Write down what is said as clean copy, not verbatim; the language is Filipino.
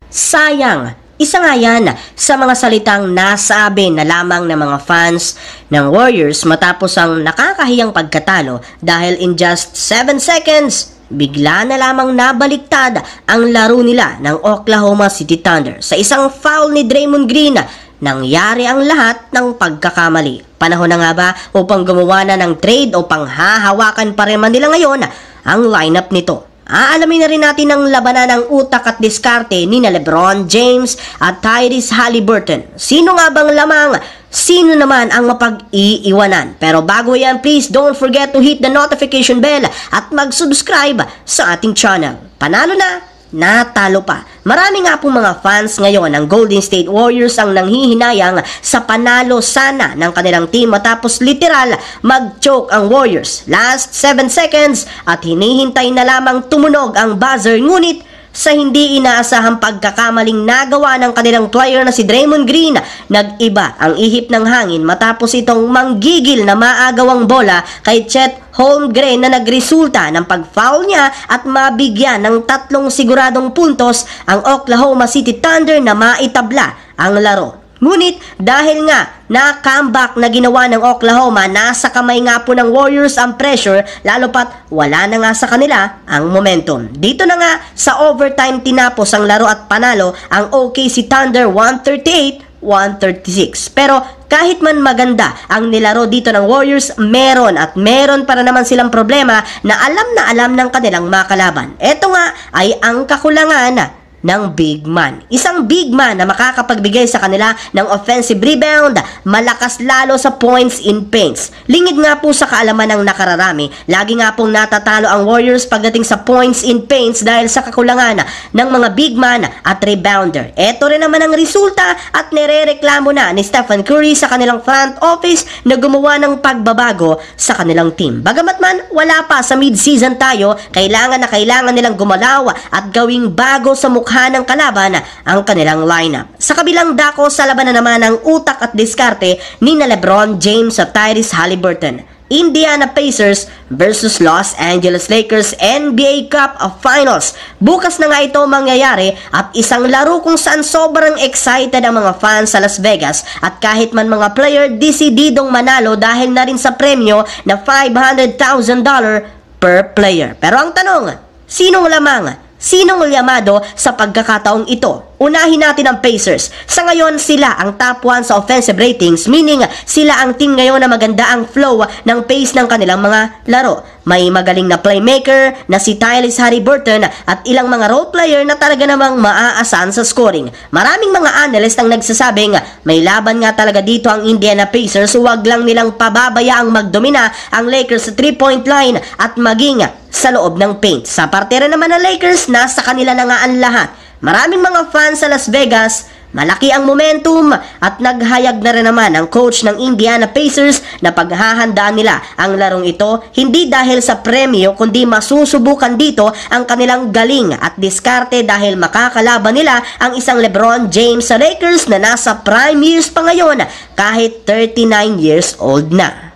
Sayang, isa nga yan sa mga salitang nasabi na lamang ng mga fans ng Warriors matapos ang nakakahiyang pagkatalo dahil in just 7 seconds, bigla na lamang nabaliktad ang laro nila ng Oklahoma City Thunder. Sa isang foul ni Draymond Green, nangyari ang lahat ng pagkakamali. Panahon na nga ba upang gumawa na ng trade o panghahawakan pa rin man nila ngayon ang lineup nito? Aalamin na rin natin ang labanan ng utak at diskarte ni na LeBron James at Tyrese Haliburton. Sino nga bang lamang? Sino naman ang mapag-iiwanan? Pero bago yan, please don't forget to hit the notification bell at mag-subscribe sa ating channel. Panalo na, natalo pa. Marami nga po mga fans ngayon ng Golden State Warriors ang nanghihinayang sa panalo sana ng kanilang team matapos literal mag-choke ang Warriors. Last 7 seconds at hinihintay na lamang tumunog ang buzzer, ngunit sa hindi inaasahang pagkakamaling nagawa ng kanilang player na si Draymond Green, nag-iba ang ihip ng hangin matapos itong manggigil na maagawang bola kay Chet Holmgren na nagresulta ng pag-foul niya at mabigyan ng 3 siguradong puntos ang Oklahoma City Thunder na maitabla ang laro. Ngunit dahil nga na comeback na ginawa ng Oklahoma, nasa kamay nga po ng Warriors ang pressure, lalo pat wala na nga sa kanila ang momentum. Dito na nga sa overtime tinapos ang laro at panalo ang OKC Thunder 138-136. Pero kahit man maganda ang nilaro dito ng Warriors, meron pa na naman silang problema na alam ng kanilang makalaban. Ito nga ay ang kakulangan ng big man. Isang big man na makakapagbigay sa kanila ng offensive rebound, malakas lalo sa points in paints. Lingid nga po sa kaalaman ng nakararami, lagi nga pong natatalo ang Warriors pagdating sa points in paints dahil sa kakulangan ng mga big man at rebounder. Ito rin naman ang resulta at nirereklamo na ni Stephen Curry sa kanilang front office na gumawa ng pagbabago sa kanilang team. Bagamat man wala pa sa mid-season tayo, kailangan nilang gumalaw at gawing bago sa mukha ng kalaban ang kanilang lineup. Sa kabilang dako sa labanan naman ng utak at diskarte ni na LeBron James at Tyrese Haliburton. Indiana Pacers versus Los Angeles Lakers NBA Cup of Finals. Bukas na nga ito mangyayari at isang laro kung saan sobrang excited ang mga fans sa Las Vegas at kahit man mga player desididong manalo dahil na rin sa premyo na $500,000 per player. Pero ang tanong, sinong yamado sa pagkakataong ito? Unahin natin ang Pacers. Sa ngayon, sila ang top 1 sa offensive ratings, meaning sila ang team ngayon na maganda ang flow ng pace ng kanilang mga laro. May magaling na playmaker na si Tyrese Haliburton at ilang mga role player na talaga namang maaasahan sa scoring. Maraming mga analyst ang nagsasabing may laban nga talaga dito ang Indiana Pacers, huwag lang nilang pababayaang magdomina ang Lakers sa 3-point line at maging sa loob ng paint. Sa parte rin naman ng Lakers, nasa kanila na nga ang lahat. Maraming mga fans sa Las Vegas, malaki ang momentum at naghayag na rin naman ang coach ng Indiana Pacers na paghahandaan nila ang larong ito hindi dahil sa premyo kundi masusubukan dito ang kanilang galing at diskarte dahil makakalaban nila ang isang LeBron James sa Lakers na nasa prime years pa ngayon kahit 39 years old na.